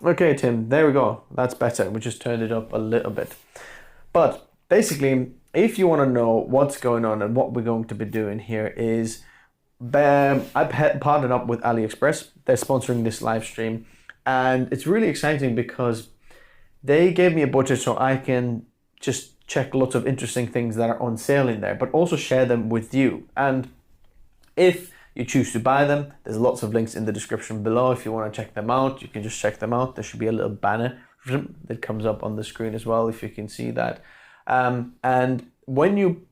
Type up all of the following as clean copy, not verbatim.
Okay, Tim, there we go. That's better. We just turned it up a little bit. But basically, if you want to know what's going on and what we're going to be doing here is, I've partnered up with AliExpress. They're sponsoring this live stream. And it's really exciting because they gave me a budget so I can just check lots of interesting things that are on sale in there, but also share them with you. And if you choose to buy them, there's lots of links in the description below. If you want to check them out, you can just check them out. There should be a little banner that comes up on the screen as well, if you can see that. And when you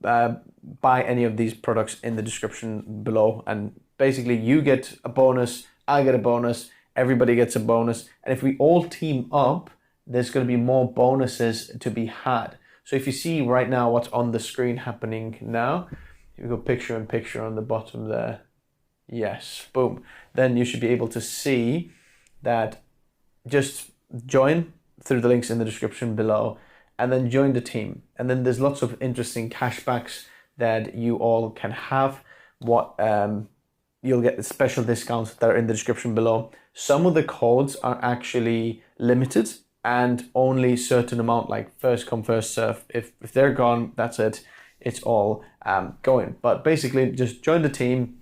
buy any of these products in the description below, and basically you get a bonus, I get a bonus, everybody gets a bonus. And if we all team up, there's going to be more bonuses to be had. So if you see right now what's on the screen happening now, you go picture in picture on the bottom there. Yes, boom. Then you should be able to see that. Just join through the links in the description below and then join the team. And then there's lots of interesting cashbacks that you all can have. You'll get the special discounts that are in the description below. Some of the codes are actually limited and only certain amount, like first come, first serve. If they're gone, that's it. It's all going. But basically, just join the team.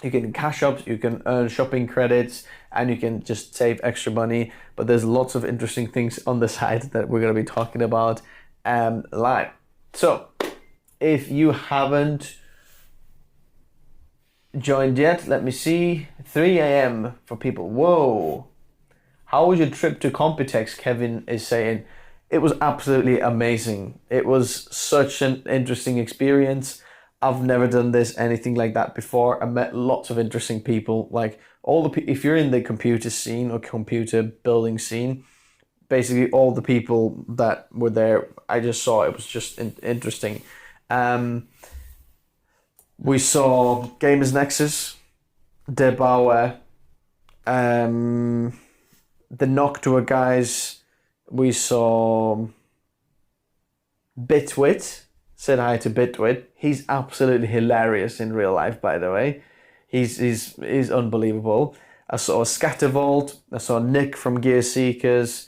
You can cash up, you can earn shopping credits, and you can just save extra money. But there's lots of interesting things on the side that we're going to be talking about live. So if you haven't joined yet, let me see. 3 a.m. for people. Whoa. How was your trip to Computex? Kevin is saying. It was absolutely amazing. It was such an interesting experience. I've never done anything like that before. I met lots of interesting people. Like if you're in the computer scene or computer building scene, basically all the people that were there, I just saw it was just interesting. We saw Gamers Nexus, Debauer, the Noctua guys. We saw Bitwit. Said hi to Bitwit. He's absolutely hilarious in real life, by the way. He's unbelievable. I saw Scattervault. I saw Nick from Gear Seekers.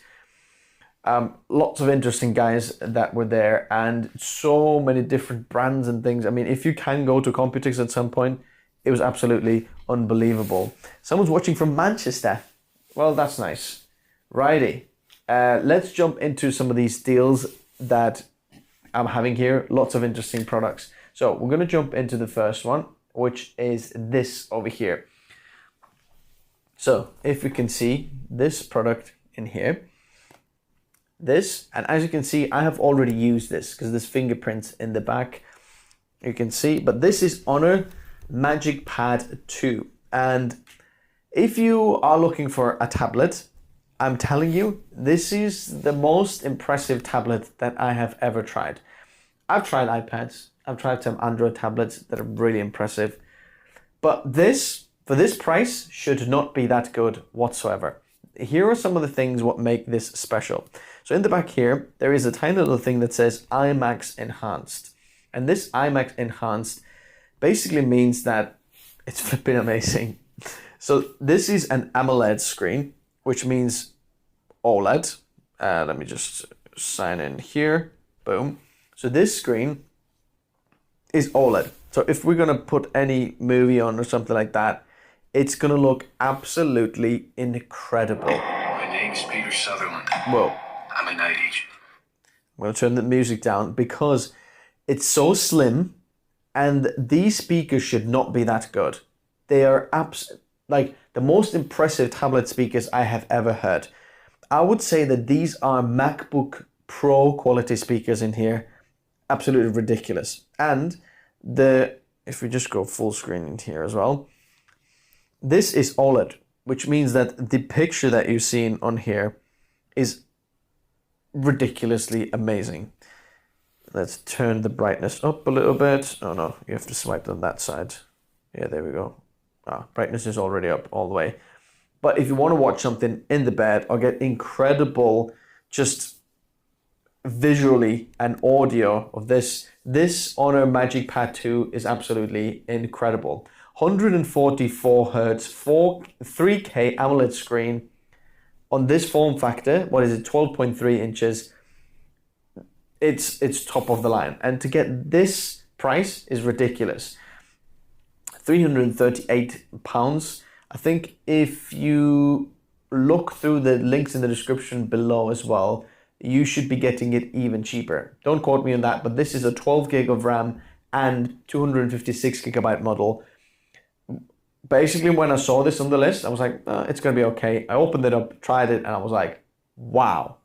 Lots of interesting guys that were there, and so many different brands and things. I mean, if you can go to Computex at some point, it was absolutely unbelievable. Someone's watching from Manchester. Well, that's nice. Righty. Let's jump into some of these deals that I'm having here. Lots of interesting products. So we're going to jump into the first one, which is this over here. So if we can see this product in here, and as you can see, I have already used this because there's fingerprints in the back. You can see, but this is Honor MagicPad 2. And if you are looking for a tablet, I'm telling you, this is the most impressive tablet that I have ever tried. I've tried iPads. I've tried some Android tablets that are really impressive. But this, for this price, should not be that good whatsoever. Here are some of the things what make this special. So in the back here, there is a tiny little thing that says IMAX Enhanced. And this IMAX Enhanced basically means that it's flipping amazing. So this is an AMOLED screen, which means OLED. Let me just sign in here. Boom. So this screen is OLED. So if we're going to put any movie on or something like that, it's going to look absolutely incredible. My name's Peter Sutherland. Whoa. I'm a night agent. I'm going to turn the music down because it's so slim and these speakers should not be that good. They are like the most impressive tablet speakers I have ever heard. I would say that these are MacBook Pro quality speakers in here. Absolutely ridiculous. And if we just go full screen in here as well, this is OLED, which means that the picture that you've seen on here is ridiculously amazing. Let's turn the brightness up a little bit. Oh no, you have to swipe on that side. Yeah, there we go. Brightness is already up all the way. But if you want to watch something in the bed or get incredible just visually and audio of this Honor MagicPad 2 is absolutely incredible. 144 Hz, 3K AMOLED screen, on this form factor, what is it, 12.3 inches, it's top of the line. And to get this price is ridiculous. £338. I think if you look through the links in the description below as well, you should be getting it even cheaper. Don't quote me on that, but this is a 12 gig of RAM and 256 gigabyte model. Basically, when I saw this on the list, I was like, it's going to be okay. I opened it up, tried it, and I was like, wow,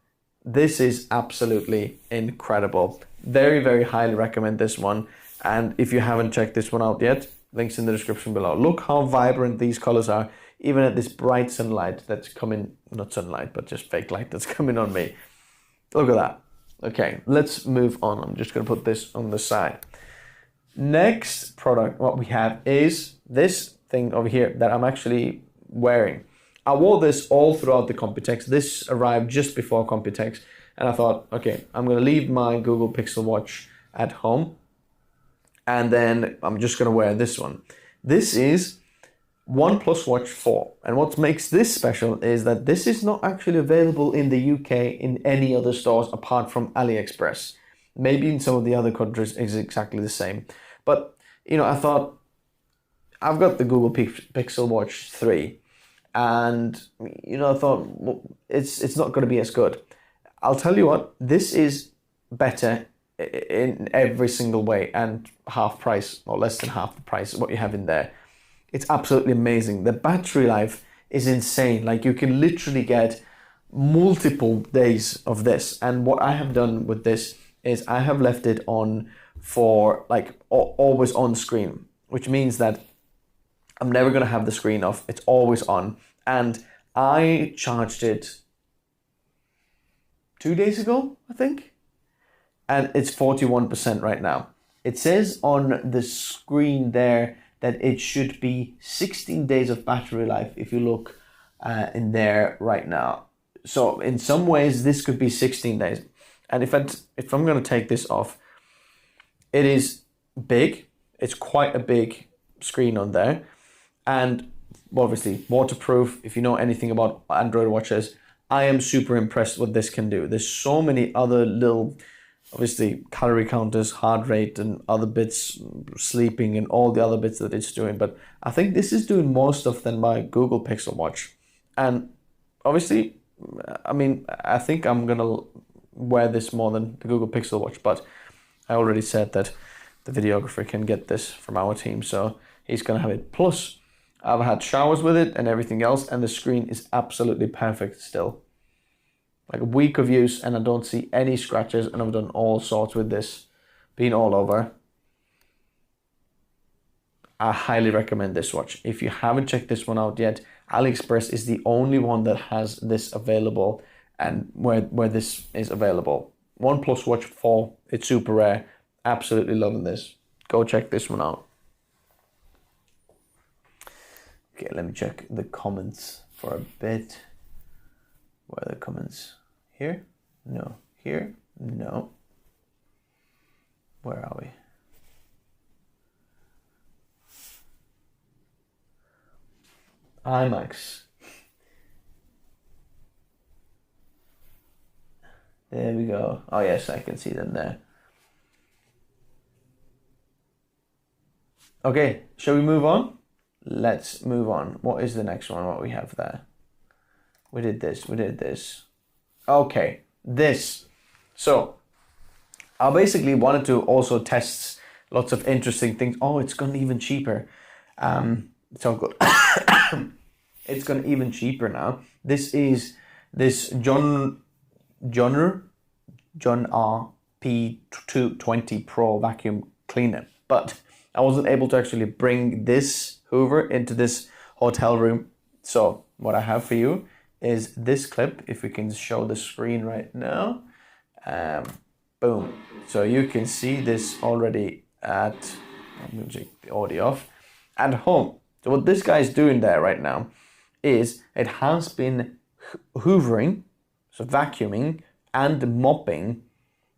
this is absolutely incredible. Very, very highly recommend this one. And if you haven't checked this one out yet, links in the description below. Look how vibrant these colors are, even at this bright sunlight that's coming, not sunlight, but just fake light that's coming on me. Look at that. Okay, let's move on. I'm just going to put this on the side. Next product, what we have is this thing over here that I'm actually wearing. I wore this all throughout the Computex. This arrived just before Computex, and I thought, okay, I'm going to leave my Google Pixel Watch at home, and then I'm just going to wear this one. This is OnePlus Watch 4, and what makes this special is that this is not actually available in the UK in any other stores apart from AliExpress. Maybe in some of the other countries it's exactly the same. But, you know, I thought, I've got the Google Pixel Watch 3, and, you know, I thought, well, it's not going to be as good. I'll tell you what, this is better in every single way, and half price, or less than half the price of what you have in there. It's absolutely amazing. The battery life is insane. Like, you can literally get multiple days of this. And what I have done with this is I have left it on for like always on screen, which means that I'm never going to have the screen off. It's always on. And I charged it 2 days ago, I think. And it's 41% right now. It says on the screen there that it should be 16 days of battery life if you look in there right now. So in some ways, this could be 16 days. And if I'm going to take this off, it is big. It's quite a big screen on there. And obviously waterproof. If you know anything about Android watches, I am super impressed what this can do. There's so many other little, obviously, calorie counters, heart rate, and other bits, sleeping, and all the other bits that it's doing. But I think this is doing more stuff than my Google Pixel Watch. And obviously, I mean, I think I'm going to wear this more than the Google Pixel Watch. But I already said that the videographer can get this from our team, so he's going to have it. Plus, I've had showers with it and everything else, and the screen is absolutely perfect still. Like a week of use, and I don't see any scratches, and I've done all sorts with this, been all over. I highly recommend this watch. If you haven't checked this one out yet, AliExpress is the only one that has this available, and where this is available. OnePlus Watch 4, it's super rare. Absolutely loving this. Go check this one out. Okay, let me check the comments for a bit. Where are the comments? Here? No. Here? No. Where are we? IMAX. There we go. Oh yes, I can see them there. Okay, shall we move on? Let's move on. What is the next one? What we have there? We did this. Okay, this. So, I basically wanted to also test lots of interesting things. Oh, it's gone even cheaper. It's all good. It's gone even cheaper now. This is this John RP220 Pro vacuum cleaner. But I wasn't able to actually bring this Hoover into this hotel room. So what I have for you is this clip. If we can show the screen right now. Boom. So you can see this already at, I'm going to take the audio off, at home. So what this guy is doing there right now is it has been hoovering, so vacuuming and mopping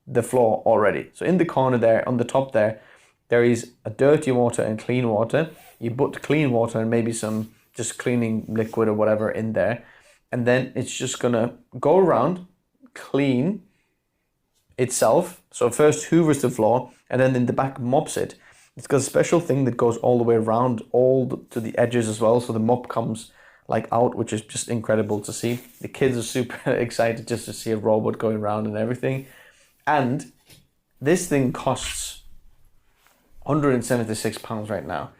the floor already. So in the corner there, on the top there, there is a dirty water and clean water. You put clean water and maybe some just cleaning liquid or whatever in there. and then it's just gonna go around, clean itself. So first hoovers the floor, and then in the back mops it. It's got a special thing that goes all the way around, to the edges as well, so the mop comes like out, which is just incredible to see. The kids are super excited just to see a robot going around and everything. And this thing costs £176 right now.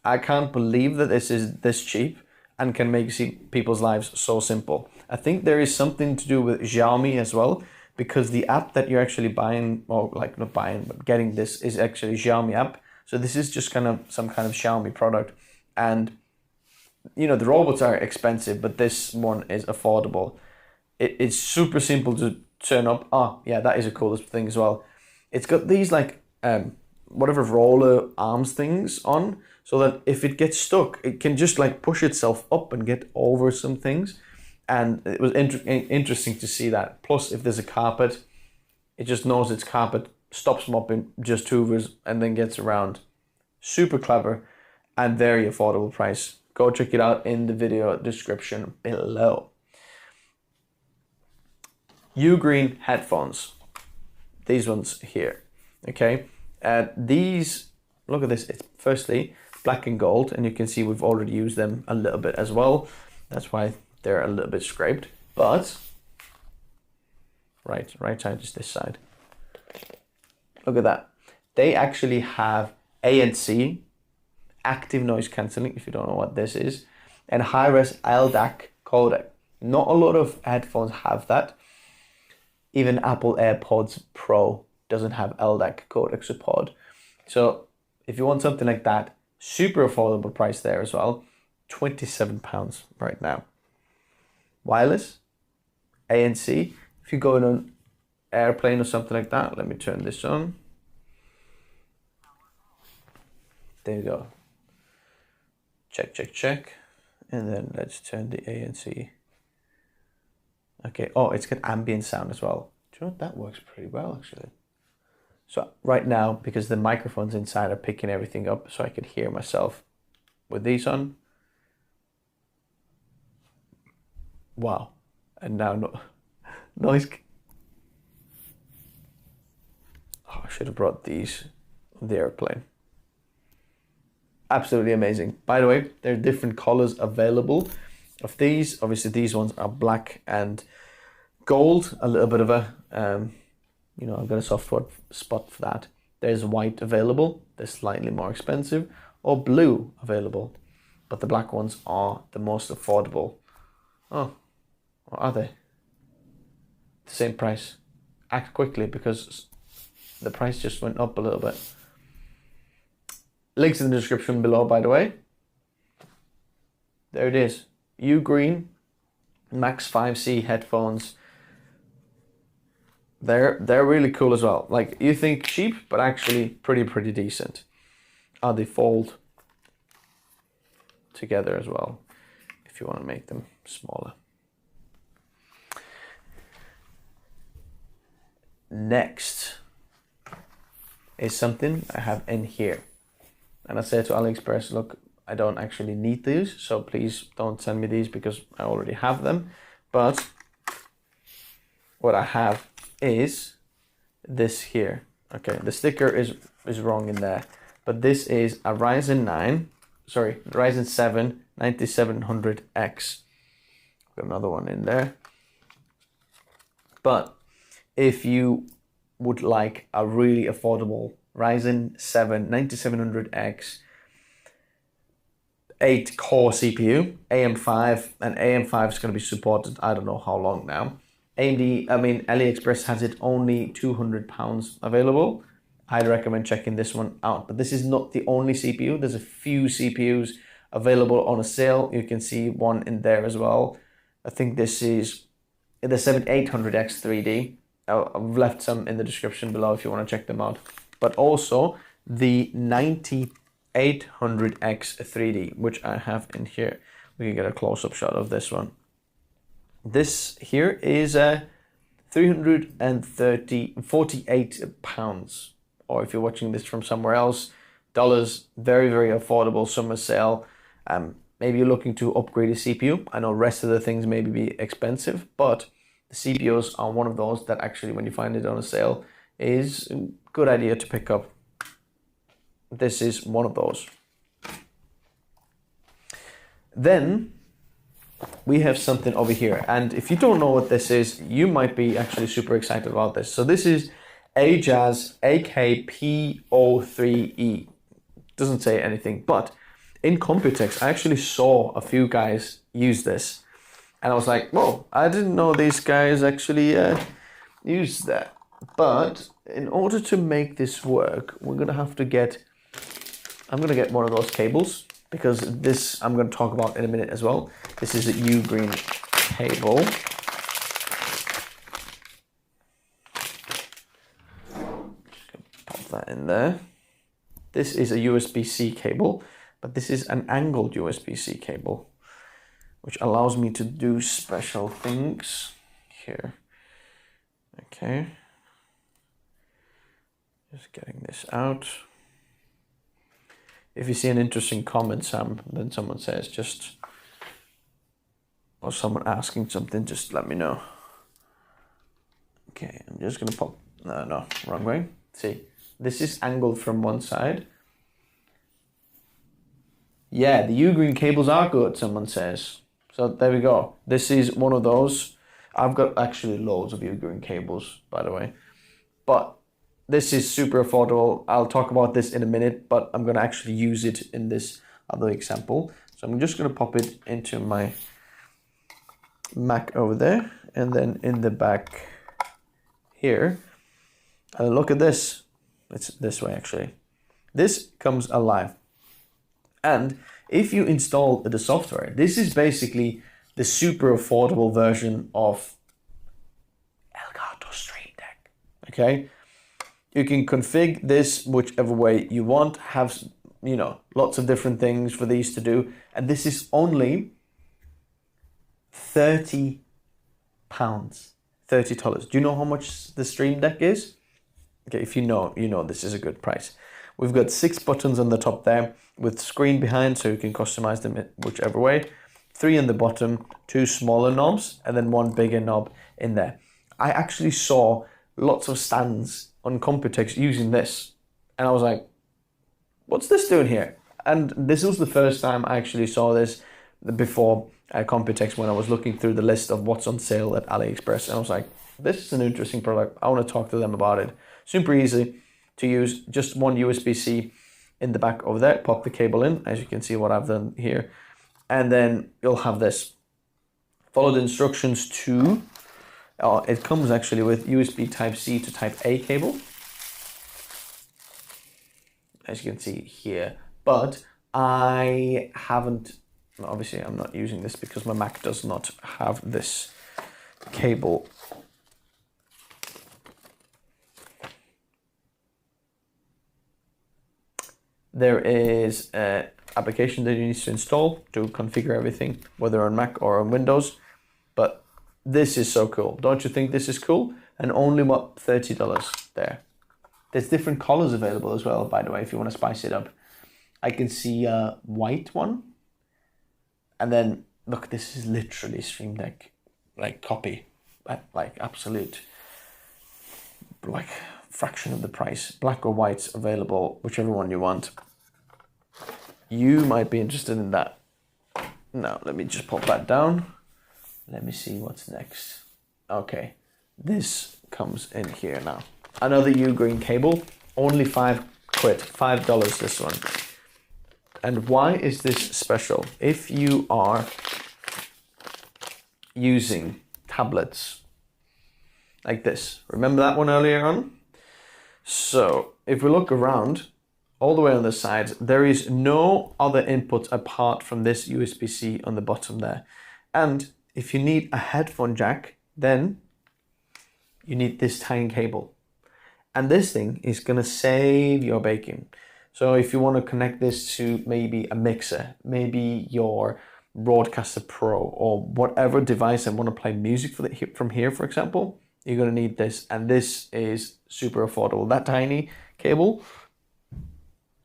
I can't believe that this is this cheap and can make people's lives so simple. I think there is something to do with Xiaomi as well, because the app that you're actually buying, or like not buying, but getting this is actually a Xiaomi app. So this is just kind of some kind of Xiaomi product. And you know, the robots are expensive, but this one is affordable. It's super simple to turn up. Oh yeah, that is a coolest thing as well. It's got these like whatever roller arms things on, so that if it gets stuck, it can just like push itself up and get over some things. And it was interesting to see that. Plus, if there's a carpet, it just knows it's carpet, stops mopping, just hoovers, and then gets around. Super clever and very affordable price. Go check it out in the video description below. Ugreen headphones. These ones here. Okay. These, look at this. It's firstly black and gold, and you can see we've already used them a little bit as well. That's why they're a little bit scraped. But right side is this side. Look at that. They actually have ANC, active noise cancelling, if you don't know what this is, and high-res LDAC codec. Not a lot of headphones have that. Even Apple AirPods Pro doesn't have LDAC codec support. So if you want something like that, super affordable price there as well. £27 right now. Wireless, ANC. If you go in an airplane or something like that, let me turn this on. There you go. Check. And then let's turn the ANC. Okay, oh, it's got ambient sound as well. Do you know what? That works pretty well, actually. So right now, because the microphones inside are picking everything up, so I could hear myself with these on. Wow. And now noise. Oh, I should have brought these on the airplane. Absolutely amazing. By the way, there are different colors available of these. Obviously, these ones are black and gold. A little bit of a, you know, I've got a soft spot for that. There's white available. They're slightly more expensive. Or blue available. But the black ones are the most affordable. Oh, or are they? The same price. Act quickly, because the price just went up a little bit. Links in the description below, by the way. There it is. Ugreen Max5c headphones. They're really cool as well. Like, you think cheap, but actually pretty decent. Oh, they fold together as well, if you want to make them smaller. Next is something I have in here. And I said to AliExpress, look, I don't actually need these, so please don't send me these because I already have them. But what I have is this here. Okay, the sticker is wrong in there, but this is a Ryzen 7 9700X. Got another one in there. But if you would like a really affordable Ryzen 7 9700X 8-core CPU, AM5, and AM5 is going to be supported I don't know how long now. AliExpress has it only £200 available. I'd recommend checking this one out. But this is not the only CPU. There's a few CPUs available on a sale. You can see one in there as well. I think this is the 7800X 3D. I've left some in the description below if you want to check them out. But also the 9800X 3D, which I have in here. We can get a close-up shot of this one. This here is £348, or if you're watching this from somewhere else, dollars. Very affordable summer sale. maybe you're looking to upgrade a CPU. I know rest of the things maybe be expensive, but the CPUs are one of those that actually, when you find it on a sale, is a good idea to pick up. This is one of those. Then we have something over here, and if you don't know what this is, you might be actually super excited about this. So this is AJAZ AKP03E. Doesn't say anything, but in Computex, I actually saw a few guys use this, and I was like, whoa, I didn't know these guys actually use that. But in order to make this work, we're gonna have to get, I'm gonna get one of those cables, because this I'm going to talk about in a minute as well. This is a U-green cable. Just going to pop that in there. This is a USB-C cable, but this is an angled USB-C cable, which allows me to do special things here. Okay. Just getting this out. If you see an interesting comment, Sam, then someone says just, or someone asking something, just let me know. Okay, I'm just gonna pop, no, wrong way. See, this is angled from one side. Yeah, the U-green cables are good, someone says. So there we go. This is one of those. I've got actually loads of U-green cables, by the way. But this is super affordable. I'll talk about this in a minute, but I'm gonna actually use it in this other example. So I'm just gonna pop it into my Mac over there, and then in the back here, and look at this. It's this way actually. This comes alive. And if you install the software, this is basically the super affordable version of Elgato Stream Deck, okay? You can configure this whichever way you want, have, you know, lots of different things for these to do. And this is only £30. $30. Do you know how much the Stream Deck is? Okay, if you know, you know this is a good price. We've got 6 buttons on the top there with screen behind, so you can customize them whichever way. 3 on the bottom, 2 smaller knobs, and then 1 bigger knob in there. I actually saw lots of stands on Computex using this, and I was like, what's this doing here? And this was the first time I actually saw this before Computex, when I was looking through the list of what's on sale at AliExpress, and I was like, this is an interesting product. I want to talk to them about it. Super easy to use, just one USB-C in the back over there, pop the cable in, as you can see what I've done here, and then you'll have this. Follow the instructions to, it comes actually with USB Type-C to Type-A cable, as you can see here, but I haven't, obviously I'm not using this because my Mac does not have this cable. There is an application that you need to install to configure everything, whether on Mac or on Windows, but this is so cool. Don't you think this is cool? And only, what, $30 there. There's different colors available as well, by the way, if you want to spice it up. I can see a white one. And then, look, this is literally Stream Deck, like copy, like absolute, like fraction of the price. Black or white's available, whichever one you want. You might be interested in that. Now, let me just pop that down. Let me see what's next. Okay, this comes in here now. Another U-green cable, only £5, $5 this one. And why is this special? If you are using tablets like this, remember that one earlier on? So if we look around, all the way on the sides, there is no other input apart from this USB-C on the bottom there. And if you need a headphone jack, then you need this tiny cable. And this thing is gonna save your bacon. So if you want to connect this to maybe a mixer, maybe your Broadcaster Pro, or whatever device and want to play music from here, for example, you're going to need this. And this is super affordable. That tiny cable,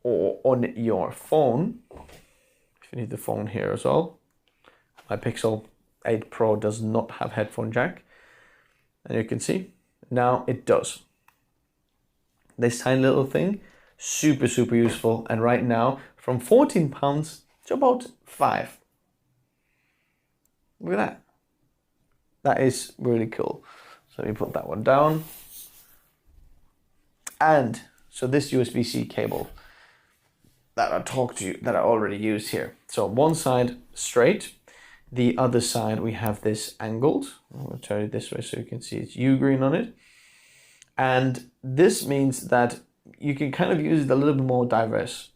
or on your phone, if you need the phone here as well. My Pixel 8 Pro does not have headphone jack. And you can see, now it does. This tiny little thing, super, super useful. And right now, from £14 to about £5. Look at that. That is really cool. So let me put that one down. And so this USB-C cable that I talked to you, that I already used here. So one side straight, the other side we have this angled. I'm going to turn it this way so you can see it's U-green on it. And this means that you can kind of use it a little bit more diverse.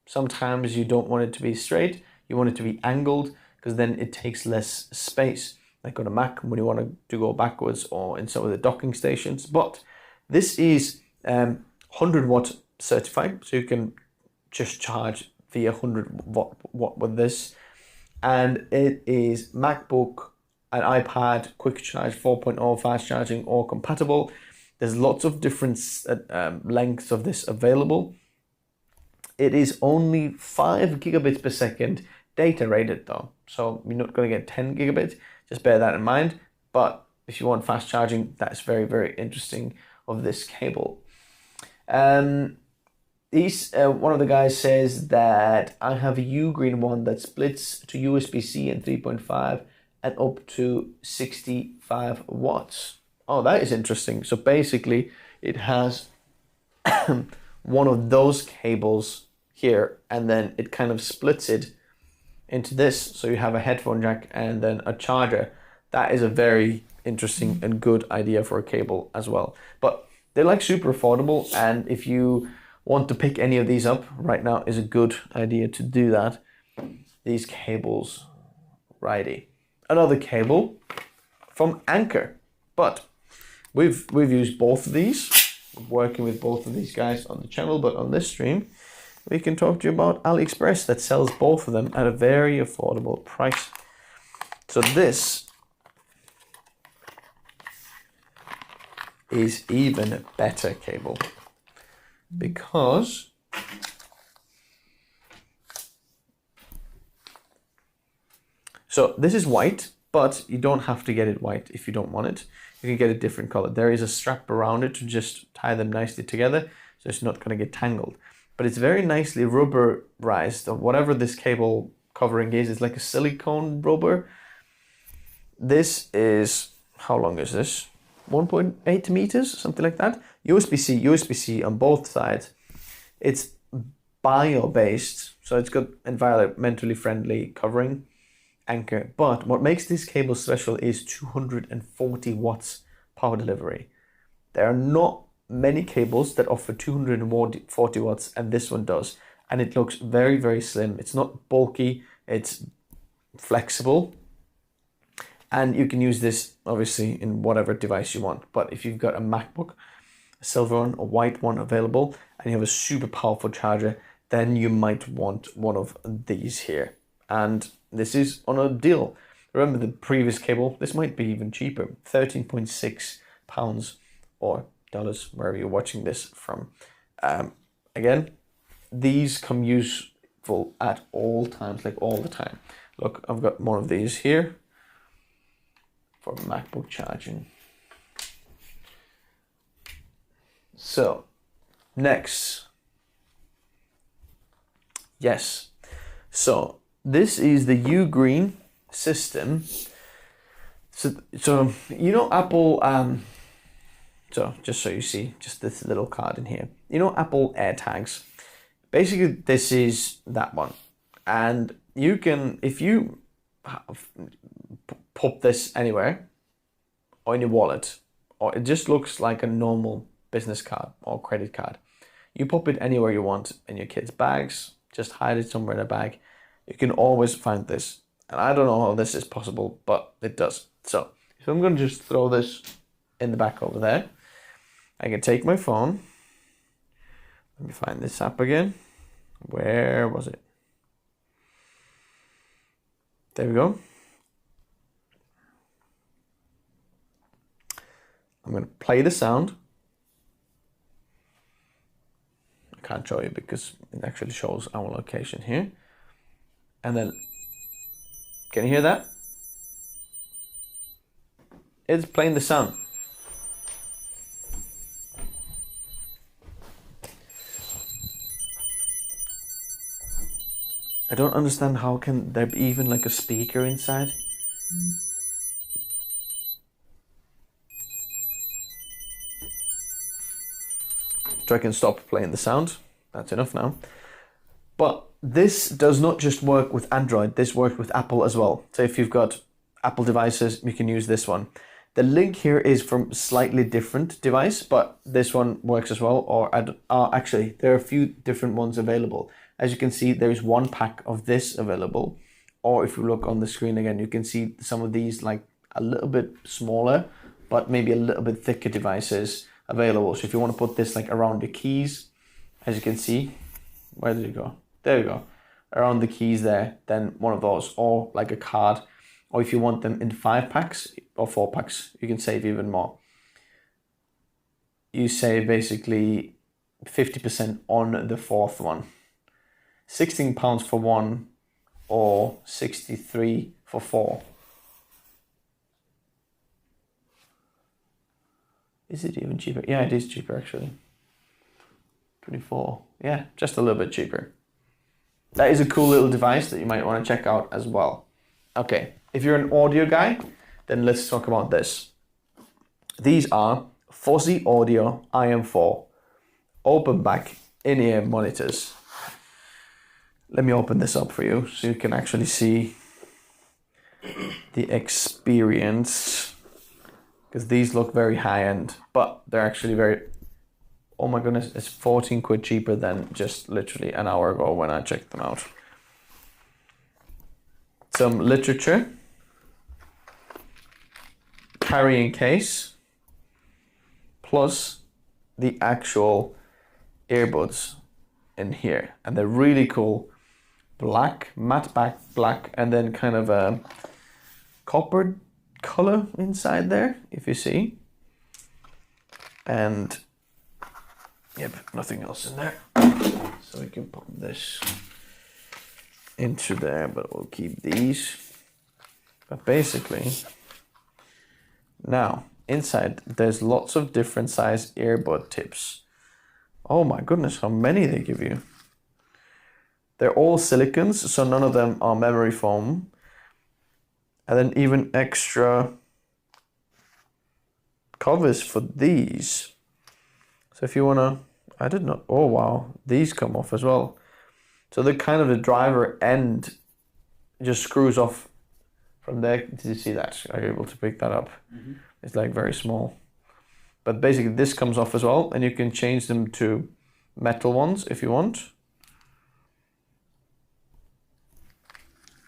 Sometimes you don't want it to be straight, you want it to be angled, because then it takes less space, like on a Mac when you want to go backwards, or in some of the docking stations. But this is 100 watt certified, so you can just charge via 100 watt with this. And it is MacBook and iPad quick charge 4.0 fast charging all compatible. There's lots of different lengths of this available. It is only 5 gigabits per second data rated though, so you're not going to get 10 gigabits, just bear that in mind. But if you want fast charging, that's very, very interesting of this cable. One of the guys says that I have a U-green one that splits to USB-C and 3.5 and up to 65 watts. Oh, that is interesting. So basically it has one of those cables here, and then it kind of splits it into this. So you have a headphone jack and then a charger. That is a very interesting and good idea for a cable as well. But they're like super affordable, and if you want to pick any of these up right now is a good idea to do that. These cables, righty. Another cable from Anker, but we've used both of these, working with both of these guys on the channel, but on this stream we can talk to you about AliExpress that sells both of them at a very affordable price. So this is even a better cable, because so this is white, but you don't have to get it white if you don't want it. You can get a different color. There is a strap around it to just tie them nicely together, so it's not going to get tangled. But it's very nicely rubberized, or whatever this cable covering is. It's like a silicone rubber. This is, how long is this? 1.8 meters, something like that. USB-C on both sides. It's bio-based, so it's got environmentally friendly covering, Anker. But what makes this cable special is 240 watts power delivery. There are not many cables that offer 240 watts, and this one does. And it looks very, very slim. It's not bulky, it's flexible. And you can use this obviously in whatever device you want. But if you've got a MacBook, a silver one, a white one available, and you have a super powerful charger, then you might want one of these here. And this is on a deal. Remember the previous cable, this might be even cheaper, £13.6 or dollars, wherever you're watching this from. Again, these come useful at all times, like all the time. Look, I've got one of these here for MacBook charging. So, next. Yes. So, this is the U-green system. So you know Apple, so just so you see, just this little card in here. You know Apple AirTags? Basically, this is that one. And you can, if you pop this anywhere, or in your wallet, or it just looks like a normal business card or credit card. You pop it anywhere you want in your kids' bags, just hide it somewhere in a bag. You can always find this. And I don't know how this is possible, but it does. So I'm going to just throw this in the back over there. I can take my phone. Let me find this app again. Where was it? There we go. I'm going to play the sound. I can't show you because it actually shows our location here. And then, can you hear that? It's playing the sound. I don't understand how can there be even like a speaker inside. So I can stop playing the sound. That's enough now. But this does not just work with Android, this works with Apple as well. So if you've got Apple devices, you can use this one. The link here is from a slightly different device, but this one works as well. Or actually, there are a few different ones available. As you can see, there is one pack of this available. Or if you look on the screen again, you can see some of these like a little bit smaller, but maybe a little bit thicker devices available. So if you want to put this like around the keys, as you can see, where did it go? There you go. Around the keys there, then one of those, or like a card. Or if you want them in 5 packs or 4 packs, you can save even more. You save basically 50% on the 4th one. £16 for one, or 63 for 4. Is it even cheaper? Yeah, it is cheaper actually. 24. Yeah, just a little bit cheaper. That is a cool little device that you might want to check out as well. Okay, if you're an audio guy, then let's talk about this. These are Fuzzy Audio AM5 open back in-ear monitors. Let me open this up for you so you can actually see the experience, because these look very high-end, but they're actually very, oh my goodness, it's 14 quid cheaper than just literally an hour ago when I checked them out. Some literature, carrying case, plus the actual earbuds in here, and they're really cool. Black, matte black, and then kind of a copper color inside there, if you see. And yep, nothing else in there. So we can put this into there, but we'll keep these. But basically, now inside there's lots of different size earbud tips. Oh my goodness, how many they give you. They're all silicons, so none of them are memory foam. And then even extra covers for these. So if you wanna, I did not, oh wow, these come off as well. So the kind of the driver end just screws off from there. Did you see that? Are you able to pick that up? Mm-hmm. It's like very small. But basically this comes off as well, and you can change them to metal ones if you want.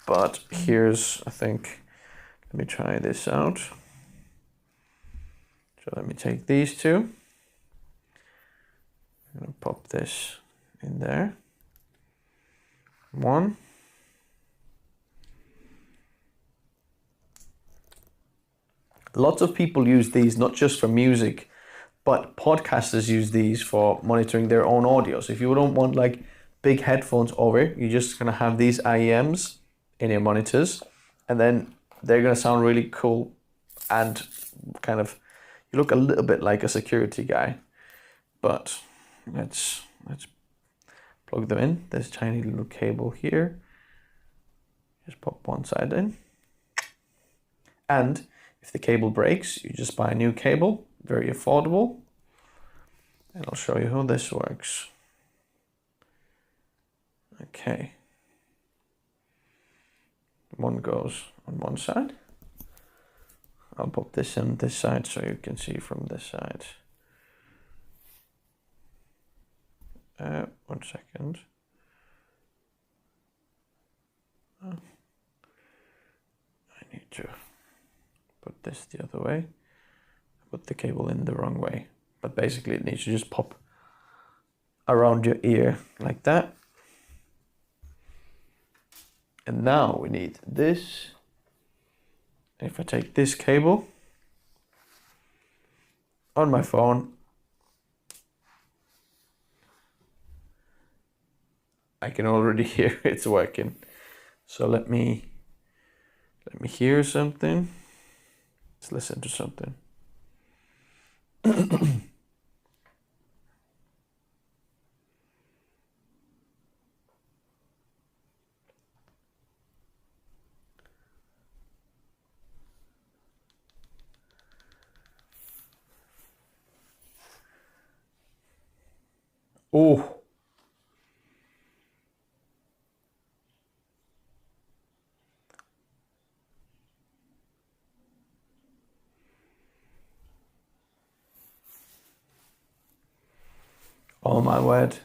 But here's, I think, let me try this out. So let me take these two. I'm gonna pop this in there. One. Lots of people use these not just for music, but podcasters use these for monitoring their own audio. So if you don't want like big headphones over, you're just gonna have these IEMs in your monitors, and then they're gonna sound really cool and kind of, you look a little bit like a security guy. But let's plug them in. There's a tiny little cable here. Just pop one side in. And if the cable breaks, you just buy a new cable, very affordable. And I'll show you how this works. Okay. One goes on one side. I'll pop this in this side so you can see from this side. 1 second. I need to put this the other way. I put the cable in the wrong way. But basically it needs to just pop around your ear like that. And now we need this. If I take this cable on my phone, I can already hear it's working. So let me hear something. Let's listen to something. Oh. Oh my word.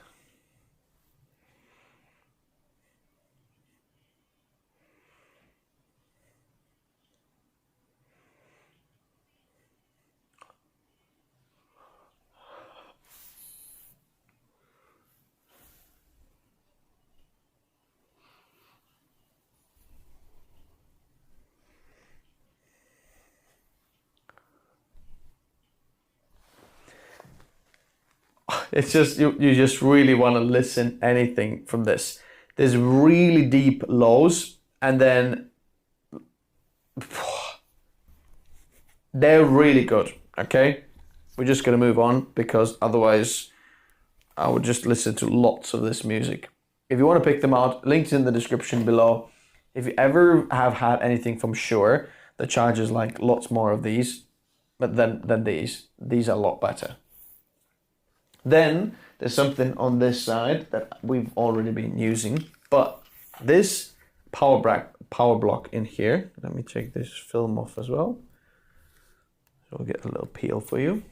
It's just, you just really want to listen anything from this. There's really deep lows, and then they're really good, okay? We're just going to move on because otherwise I would just listen to lots of this music. If you want to pick them out, links in the description below. If you ever have had anything from Shure that charges like lots more of these, but than these are a lot better. Then there's something on this side that we've already been using, but this power block in here, let me take this film off as well. So we'll get a little peel for you.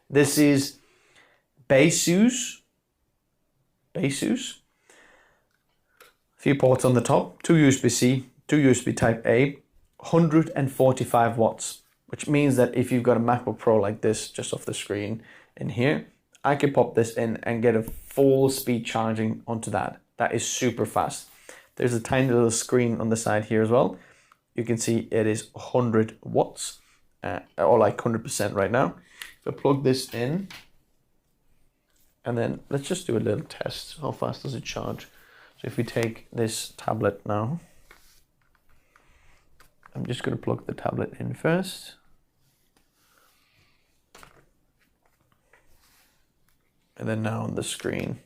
This is Basus. A few ports on the top, 2 USB-C, 2 USB Type A, 145 watts. Which means that if you've got a MacBook Pro like this, just off the screen in here, I can pop this in and get a full speed charging onto that. That is super fast. There's a tiny little screen on the side here as well. You can see it is 100 watts, or like 100% right now. So plug this in, and then let's just do a little test. How fast does it charge? So if we take this tablet now, I'm just going to plug the tablet in first. And then now on the screen.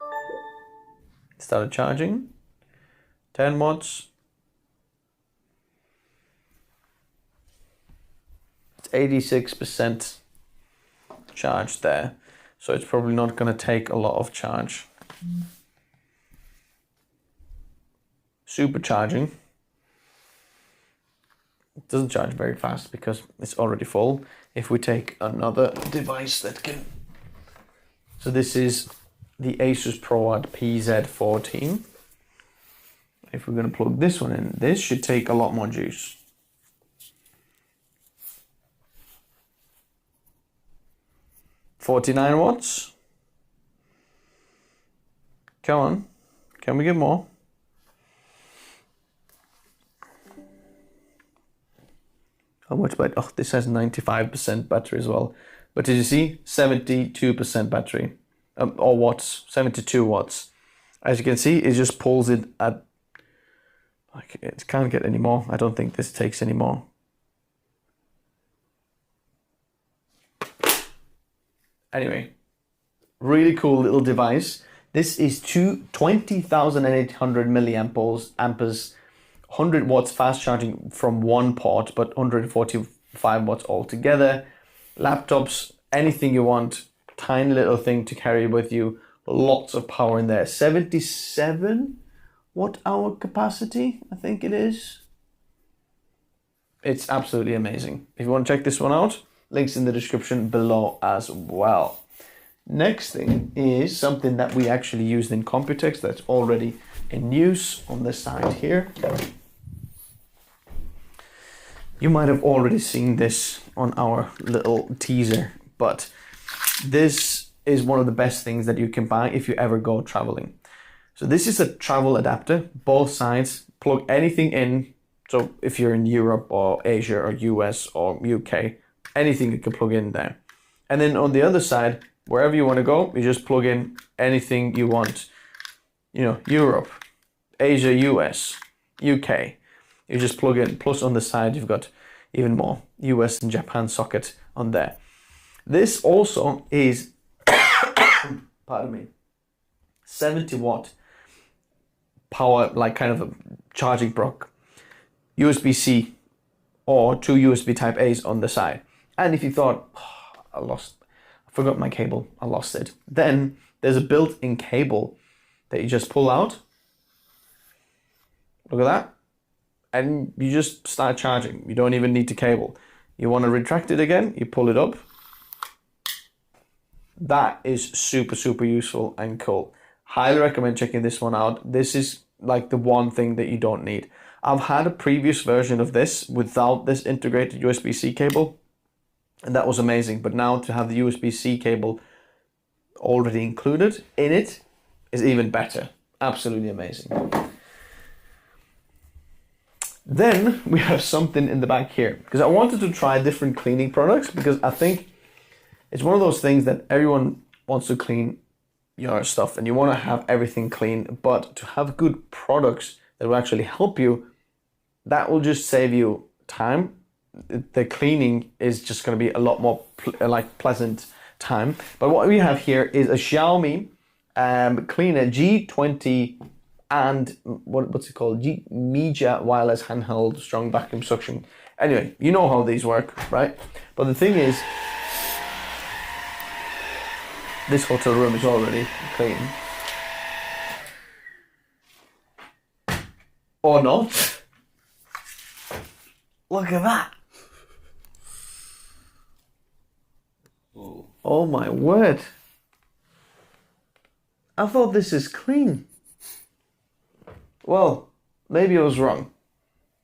It started charging. 10 watts. It's 86% charged there. So it's probably not going to take a lot of charge. Supercharging. It doesn't charge very fast because it's already full. If we take another device that can... So this is the Asus ProAd PZ14. If we're going to plug this one in, this should take a lot more juice. $49 watts. Come on. Can we get more? How much battery? Oh, this has 95% battery as well. But did you see? 72% battery. Or watts. 72 watts. As you can see, it just pulls it at... Like, it can't get any more. I don't think this takes any more. Anyway. Really cool little device. This is 20,800 milliamperes. 100 watts fast charging from one port, but 145 watts altogether. Laptops, anything you want, tiny little thing to carry with you. Lots of power in there. 77 watt hour capacity, I think it is. It's absolutely amazing. If you want to check this one out, links in the description below as well. Next thing is something that we actually used in Computex that's already in use on the side here. You might have already seen this on our little teaser, but this is one of the best things that you can buy if you ever go traveling. So this is a travel adapter, both sides, plug anything in. So if you're in Europe or Asia or US or UK, anything you can plug in there. And then on the other side, wherever you want to go, you just plug in anything you want. You know, Europe, Asia, US, UK. You just plug in. Plus on the side, you've got even more US and Japan socket on there. This also is, pardon me, 70 watt power, like kind of a charging block, USB-C or 2 USB type A's on the side. And if you thought, oh, I forgot my cable, I lost it. Then there's a built-in cable that you just pull out. Look at that. And you just start charging. You don't even need to cable. You want to retract it again, you pull it up. That is super, super useful and cool. Highly recommend checking this one out. This is like the one thing that you don't need. I've had a previous version of this without this integrated USB-C cable, and that was amazing. But now to have the USB-C cable already included in it is even better. Absolutely amazing. Then we have something in the back here, because I wanted to try different cleaning products, because I think it's one of those things that everyone wants to clean your stuff and you want to have everything clean, but to have good products that will actually help you, that will just save you time. The cleaning is just going to be a lot more pleasant time. But what we have here is a Xiaomi cleaner G20 and what's it called? Media wireless handheld strong vacuum suction. Anyway, you know how these work, right? But the thing is, this hotel room is already clean. Or not. Look at that. Oh my word. I thought this is clean. Well, maybe I was wrong.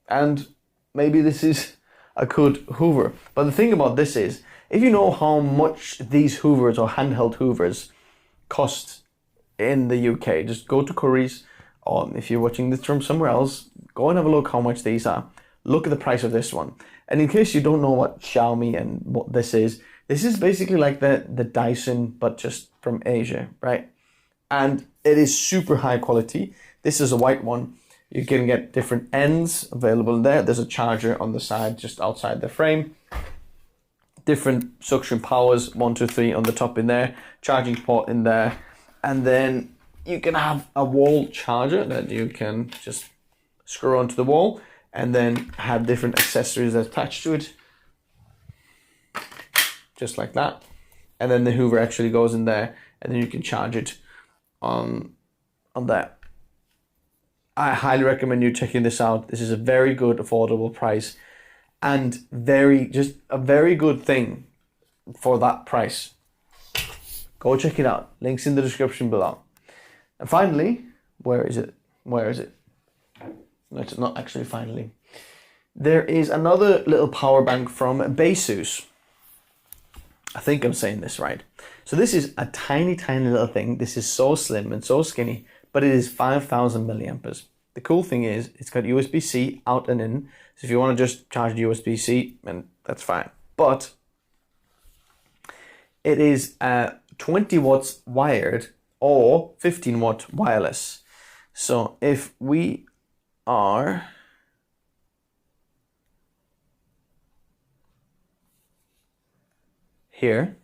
And maybe this is a good Hoover. But the thing about this is, if you know how much these Hoovers or handheld Hoovers cost in the UK, just go to Currys, or if you're watching this from somewhere else, go and have a look how much these are. Look at the price of this one. And in case you don't know what Xiaomi and what this is basically like the Dyson, but just from Asia, right? And it is super high quality. This is a white one. You can get different ends available there. There's a charger on the side, just outside the frame. Different suction powers, 1, 2, 3 on the top in there, charging port in there, and then you can have a wall charger that you can just screw onto the wall, and then have different accessories attached to it, just like that. And then the Hoover actually goes in there, and then you can charge it on that. I highly recommend you checking this out. This is a very good, affordable price. And just a very good thing for that price. Go check it out. Links in the description below. And finally, where is it? No, it's not actually finally. There is another little power bank from Baseus. I think I'm saying this right. So this is a tiny, tiny little thing. This is so slim and so skinny, but it is 5,000 milliamperes. The cool thing is it's got USB-C out and in. So if you want to just charge USB-C, then that's fine. But it is 20 watts wired or 15 watt wireless. So if we are here,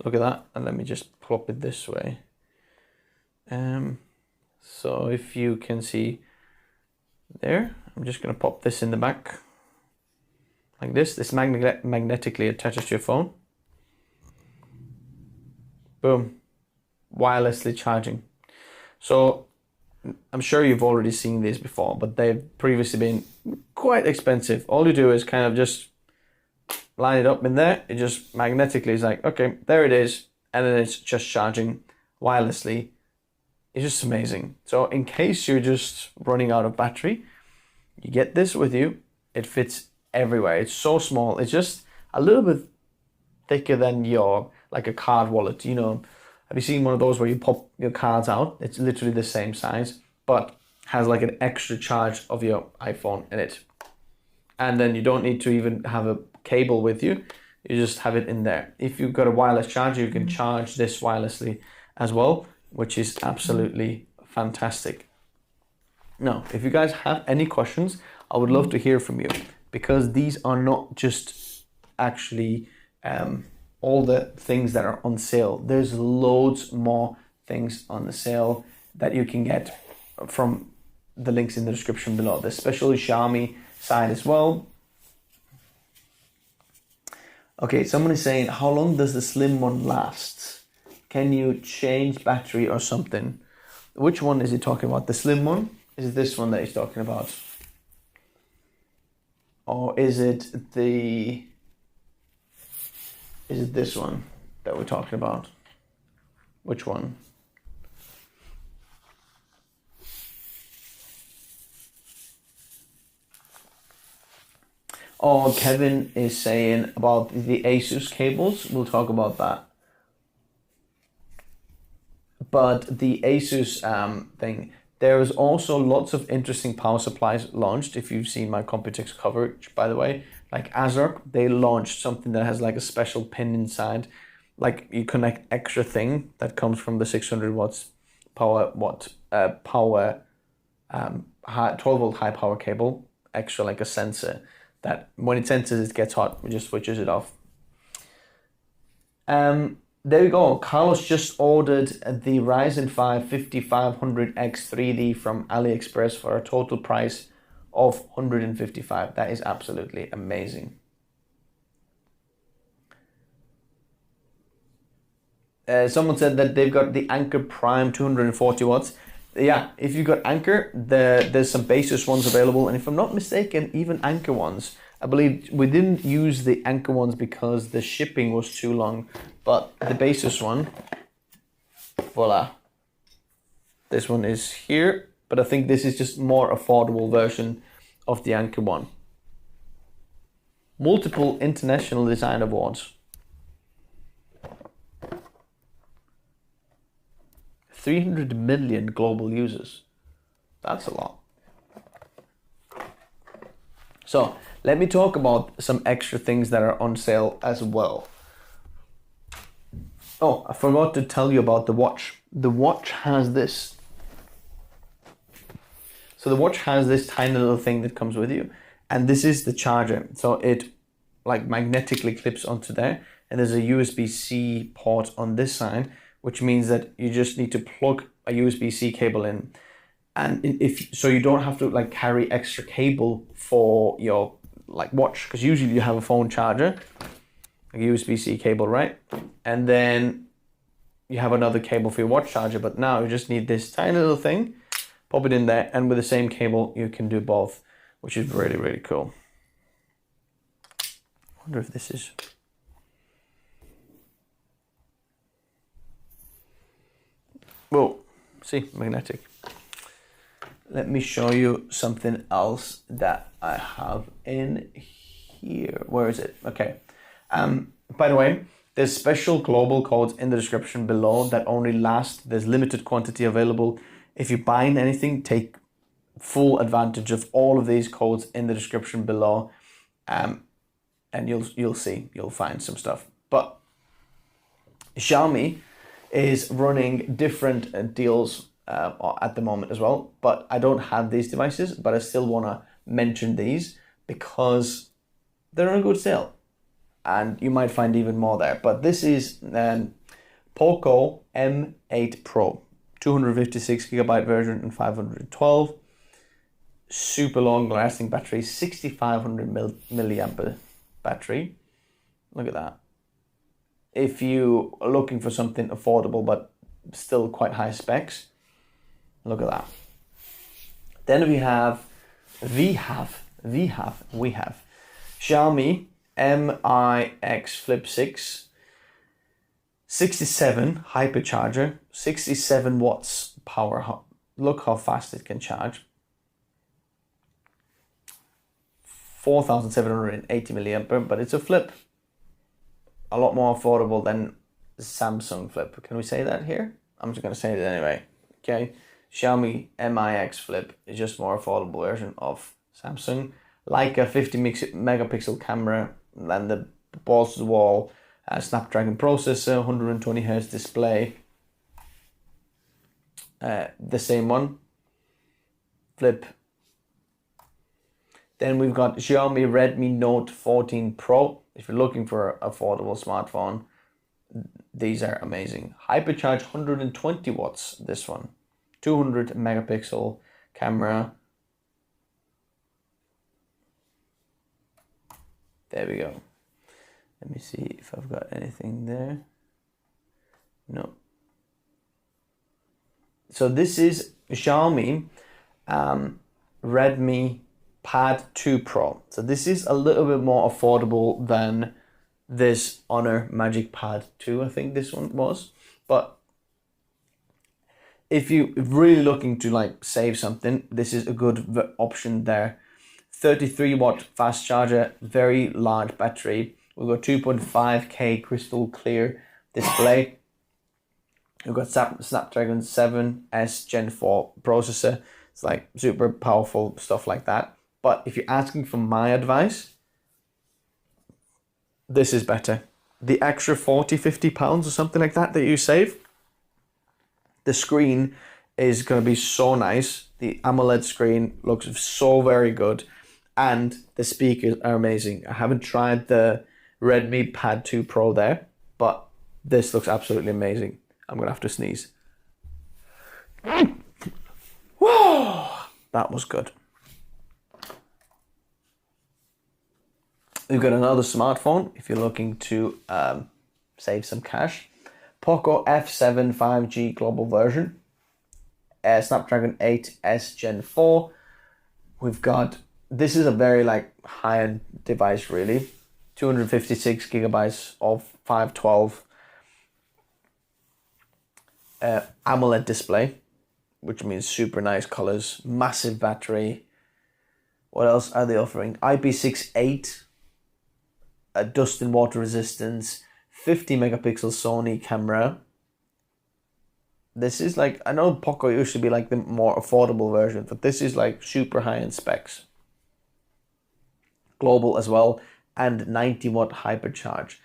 look at that, and let me just plop it this way. So if you can see there, I'm just going to pop this in the back like this. This magnetically attaches to your phone. Boom. Wirelessly charging. So I'm sure you've already seen these before, but they've previously been quite expensive. All you do is kind of just line it up in there. It just magnetically is like, okay, there it is. And then it's just charging wirelessly. It's just amazing. So in case you're just running out of battery, you get this with you. It fits everywhere. It's so small. It's just a little bit thicker than like a card wallet. You know, have you seen one of those where you pop your cards out? It's literally the same size, but has like an extra charge of your iPhone in it. And then you don't need to even have a cable with you. You just have it in there. If you've got a wireless charger, you can charge this wirelessly as well, which is absolutely fantastic. Now, if you guys have any questions, I would love to hear from you, because these are not just actually all the things that are on sale. There's loads more things on the sale that you can get from the links in the description below. There's especially Xiaomi side as well. Okay, someone is saying, how long does the slim one last? Can you change battery or something? Which one is he talking about? The slim one? Is it this one that he's talking about? Or is it this one that we're talking about? Which one? Oh, Kevin is saying about the Asus cables. We'll talk about that. But the Asus thing, there is also lots of interesting power supplies launched. If you've seen my Computex coverage, by the way, like ASRock, they launched something that has like a special pin inside. Like you connect extra thing that comes from the 600 watts power 12-volt high power cable, extra like a sensor that when it senses it gets hot, it just switches it off. There we go. Carlos just ordered the Ryzen 5 5500X 3D from AliExpress for a total price of 155. That is absolutely amazing. Someone said that they've got the Anker Prime 240 watts. Yeah, if you've got Anker, there's some Basis ones available, and if I'm not mistaken, even Anker ones. I believe we didn't use the Anker ones because the shipping was too long, but the Basis one, voila. This one is here, but I think this is just more affordable version of the Anker one. Multiple international design awards. 300 million global users. That's a lot. So let me talk about some extra things that are on sale as well. Oh, I forgot to tell you about the watch. The watch has this. So the watch has this tiny little thing that comes with you, and this is the charger. So it like magnetically clips onto there, and there's a USB-C port on this side, which means that you just need to plug a USB-C cable in. And so you don't have to like carry extra cable for your like watch, because usually you have a phone charger, like a USB-C cable, right? And then you have another cable for your watch charger, but now you just need this tiny little thing, pop it in there, and with the same cable you can do both, which is really, really cool. I wonder if this is... Whoa, see, magnetic. Let me show you something else that I have in here. Where is it? Okay. By the way, there's special global codes in the description below that only last. There's limited quantity available. If you buy anything, take full advantage of all of these codes in the description below, and you'll see, you'll find some stuff. But Xiaomi is running different deals at the moment as well, but I don't have these devices, but I still want to mention these because they're on a good sale and you might find even more there. But this is Poco M8 Pro, 256 gigabyte version and 512, super long lasting battery, 6500 milliampere battery. Look at that. If you are looking for something affordable but still quite high specs, look at that. Then we have Xiaomi Mi Flip 6, 67 hypercharger, 67 watts power. Look how fast it can charge. 4780 milliampere, but it's a flip. A lot more affordable than Samsung Flip. Can we say that here? I'm just going to say it anyway. Okay, Xiaomi Mi Flip is just more affordable version of Samsung. Like a 50 megapixel camera, and the balls to the wall, Snapdragon processor, 120 Hz display. The same one. Flip. Then we've got Xiaomi Redmi Note 14 Pro. If you're looking for an affordable smartphone, these are amazing. Hypercharge 120 watts, this one. 200 megapixel camera. There we go. Let me see if I've got anything there. No. So this is Xiaomi Redmi Pad 2 Pro. So this is a little bit more affordable than this Honor MagicPad 2, I think this one was. But if you're really looking to like save something, this is a good option there. 33 watt fast charger, very large battery. We've got 2.5K crystal clear display. We've got Snapdragon 7S Gen 4 processor. It's like super powerful stuff like that. But if you're asking for my advice, this is better. The extra 40, 50 pounds or something like that you save, the screen is going to be so nice. The AMOLED screen looks so very good. And the speakers are amazing. I haven't tried the Redmi Pad 2 Pro there, but this looks absolutely amazing. I'm going to have to sneeze. Whoa, that was good. We've got another smartphone if you're looking to save some cash. Poco F7 5G global version. Snapdragon 8S Gen 4. We've got, this is a very like high-end device really. 256 gigabytes of 512 AMOLED display, which means super nice colors, massive battery. What else are they offering? IP68, dust and water resistance, 50 megapixel Sony camera. This is like, I know Poco used to be like the more affordable version, but this is like super high-end specs. Global as well, and 90 watt hypercharge,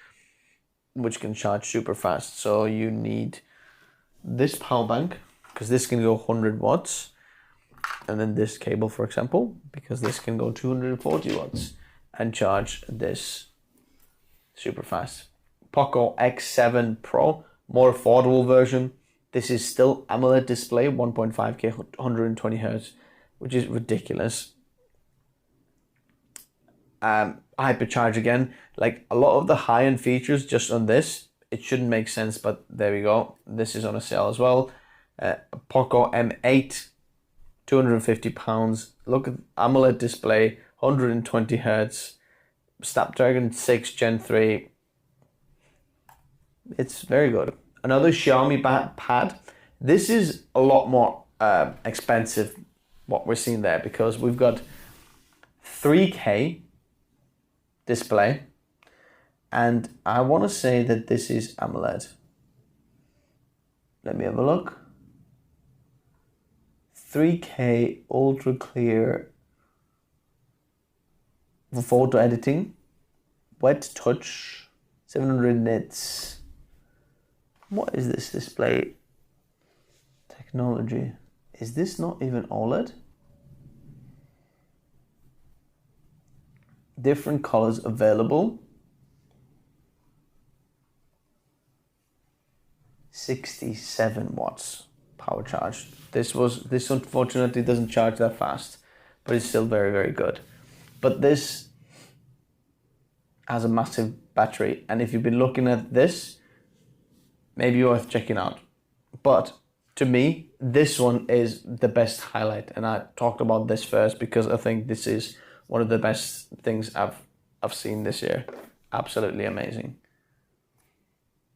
which can charge super fast. So you need this power bank, because this can go 100 watts, and then this cable, for example, because this can go 240 watts and charge this super fast. Poco X7 Pro, more affordable version. This is still AMOLED display, 1.5K, 120 Hz, which is ridiculous. Hypercharge again, like a lot of the high-end features just on this, it shouldn't make sense, but there we go. This is on a sale as well. Poco M8, 250 pounds. Look at AMOLED display, 120 Hz. Snapdragon 6 Gen 3. It's very good. Another Xiaomi pad. This is a lot more expensive, what we're seeing there, because we've got 3K display, and I want to say that this is AMOLED. Let me have a look. 3K ultra clear for photo editing, wet touch, 700 nits. What is this display technology? Is this not even OLED? Different colors available. 67 watts power charge. This unfortunately doesn't charge that fast, but it's still very, very good. But this has a massive battery, and if you've been looking at this, maybe worth checking out. But to me, this one is the best highlight, and I talked about this first because I think this is one of the best things I've seen this year. Absolutely amazing.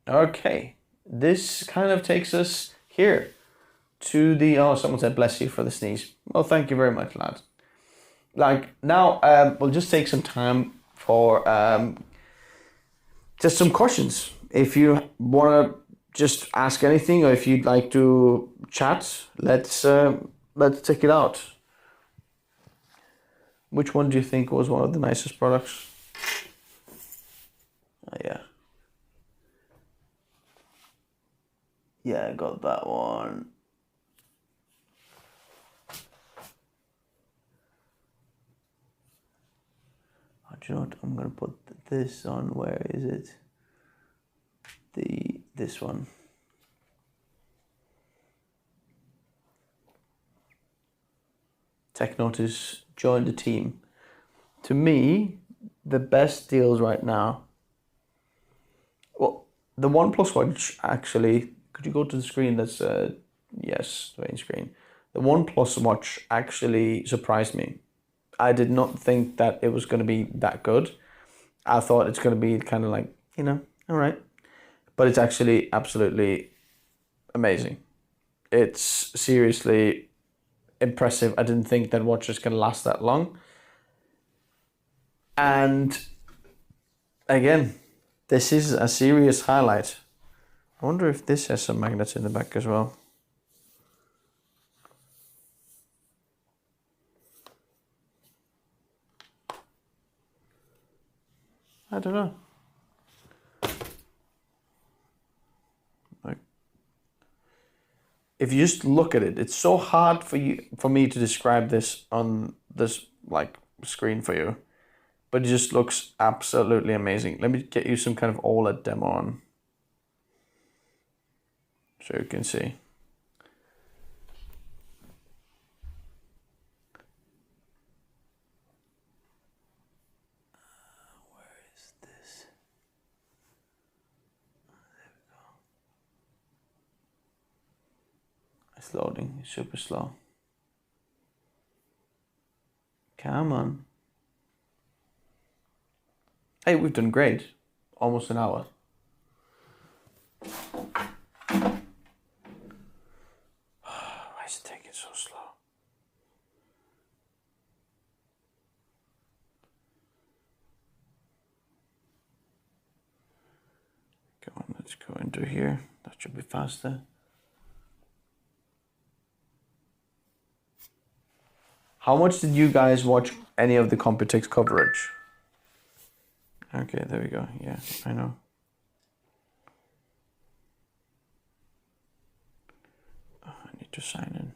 Okay, this kind of takes us here to the, oh, someone said bless you for the sneeze. Well, thank you very much, lads. Like now, we'll just take some time for just some questions. If you want to just ask anything, or if you'd like to chat, let's check it out. Which one do you think was one of the nicest products? Yeah. Yeah, I got that one. Oh, do you know what? I'm gonna put this on. Where is it? This one. TechNotice, join the team. To me, the best deals right now. Well, the OnePlus Watch actually. Could you go to the screen? That's yes, the main screen. The OnePlus Watch actually surprised me. I did not think that it was going to be that good. I thought it's going to be kind of like, all right. But it's actually absolutely amazing. It's seriously impressive. I didn't think that watch was going to last that long. And again, this is a serious highlight. I wonder if this has some magnets in the back as well. I don't know. Like, if you just look at it, it's so hard for me to describe this on this like screen for you, but it just looks absolutely amazing. Let me get you some kind of OLED demo on, so you can see. It's loading, it's super slow. Come on. Hey, we've done great. Almost an hour. Why is it taking so slow? Come on, let's go into here. That should be faster. How much did you guys watch any of the Computex coverage? Okay, there we go. Yeah, I know. Oh, I need to sign in.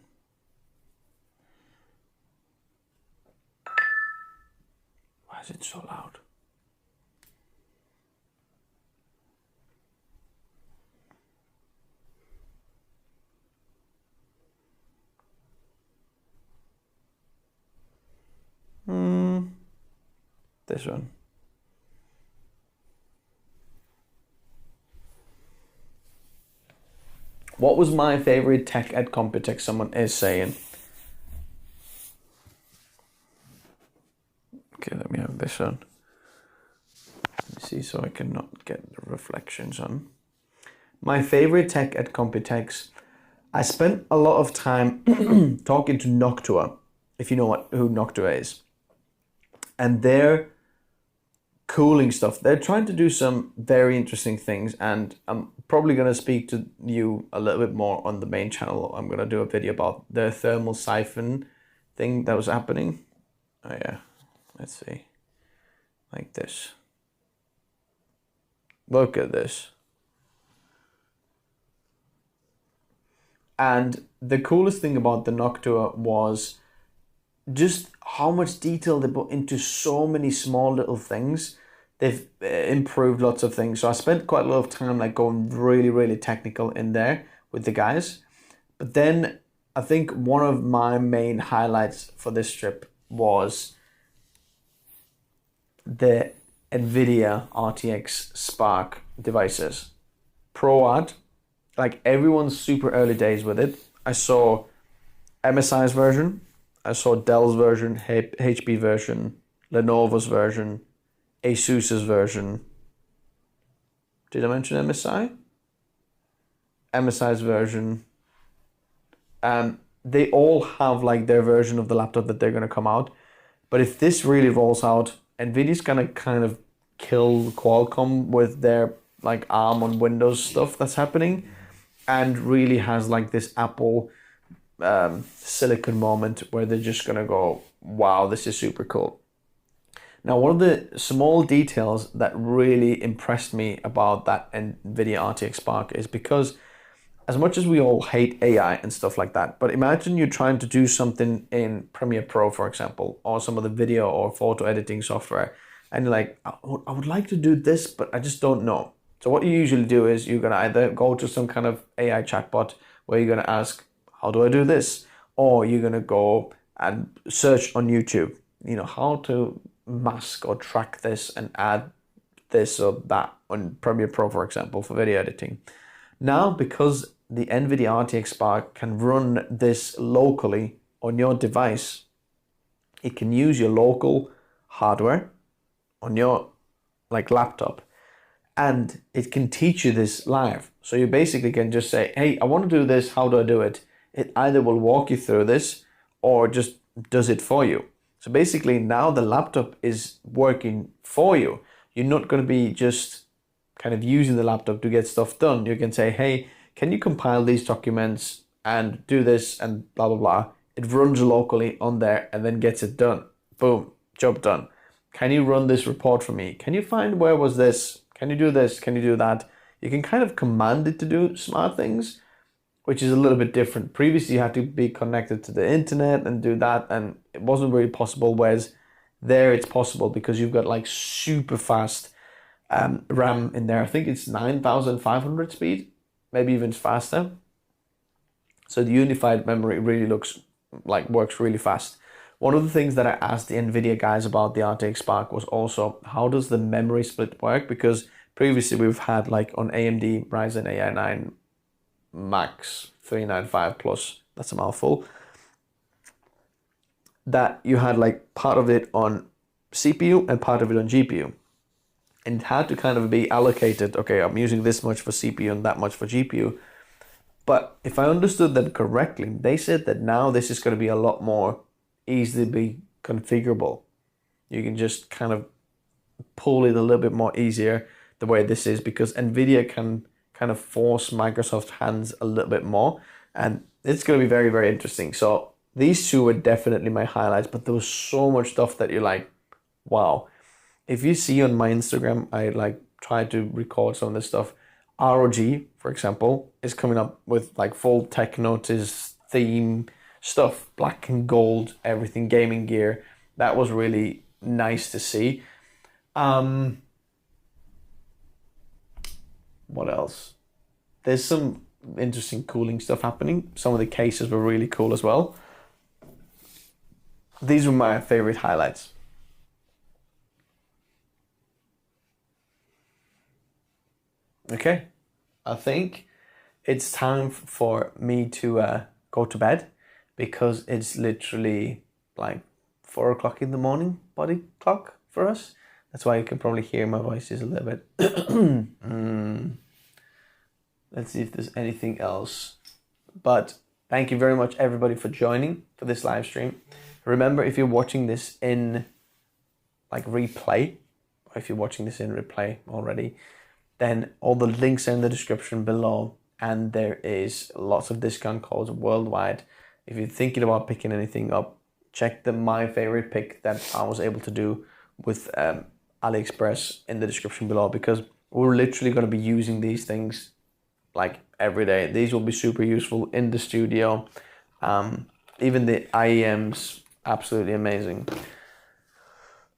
Why is it so loud? This one. What was my favorite tech at Computex? Someone is saying. Okay, let me have this on. Let me see so I cannot get the reflections on. My favorite tech at Computex. I spent a lot of time talking to Noctua, if you know who Noctua is. And their cooling stuff. They're trying to do some very interesting things, and I'm probably going to speak to you a little bit more on the main channel. I'm going to do a video about the thermal siphon thing that was happening. Oh yeah, let's see. Like this. Look at this. And the coolest thing about the Noctua was just how much detail they put into so many small little things. They've improved lots of things. So I spent quite a lot of time like going really, really technical in there with the guys. But then I think one of my main highlights for this trip was the NVIDIA RTX Spark devices. ProAd, like everyone's super early days with it. I saw MSI's version, I saw Dell's version, HP version, Lenovo's version, Asus's version. Did I mention MSI? MSI's version. They all have like their version of the laptop that they're going to come out. But if this really rolls out, NVIDIA's going to kind of kill Qualcomm with their like ARM on Windows stuff that's happening, and really has like this Apple silicon moment where they're just going to go, wow, this is super cool. Now, one of the small details that really impressed me about that NVIDIA RTX Spark is because as much as we all hate AI and stuff like that, but imagine you're trying to do something in Premiere Pro, for example, or some of the video or photo editing software, and you're like, I would like to do this, but I just don't know. So what you usually do is you're going to either go to some kind of AI chatbot where you're going to ask, how do I do this? Or you're going to go and search on YouTube, how to mask or track this and add this or that on Premiere Pro, for example, for video editing. Now, because the NVIDIA RTX Spark can run this locally on your device, it can use your local hardware on your laptop, and it can teach you this live. So you basically can just say, hey, I want to do this, how do I do it? It either will walk you through this or just does it for you. So basically now the laptop is working for you. You're not going to be just kind of using the laptop to get stuff done. You can say, hey, can you compile these documents and do this and blah, blah, blah. It runs locally on there and then gets it done. Boom, job done. Can you run this report for me? Can you find where was this? Can you do this? Can you do that? You can kind of command it to do smart things, which is a little bit different. Previously, you had to be connected to the internet and do that, and it wasn't really possible, whereas there it's possible because you've got super fast RAM in there. I think it's 9,500 speed, maybe even faster. So the unified memory really works really fast. One of the things that I asked the NVIDIA guys about the RTX Spark was also, how does the memory split work? Because previously we've had on AMD Ryzen AI9 Max 395 plus, that's a mouthful, that you had part of it on CPU and part of it on GPU. And it had to kind of be allocated, okay, I'm using this much for CPU and that much for GPU. But if I understood them correctly, they said that now this is going to be a lot more easily be configurable. You can just kind of pull it a little bit more easier the way this is, because NVIDIA can kind of force Microsoft's hands a little bit more, and it's going to be very, very interesting. So these two were definitely my highlights, but there was so much stuff that you're like, wow. If you see on my Instagram, I try to record some of this stuff. ROG, for example, is coming up with full tech notice theme stuff, black and gold, everything gaming gear. That was really nice to see. What else? There's some interesting cooling stuff happening. Some of the cases were really cool as well. These were my favorite highlights. Okay, I think it's time for me to go to bed, because it's literally 4 o'clock in the morning, body clock for us. That's why you can probably hear my voice is a little bit. Let's see if there's anything else. But thank you very much, everybody, for joining for this live stream. Remember, if you're watching this in replay, or if you're watching this in replay already, then all the links are in the description below, and there is lots of discount codes worldwide. If you're thinking about picking anything up, check my favorite pick that I was able to do with AliExpress in the description below, because we're literally going to be using these things every day. These will be super useful in the studio. Even the IEM's absolutely amazing.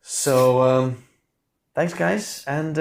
So thanks guys, and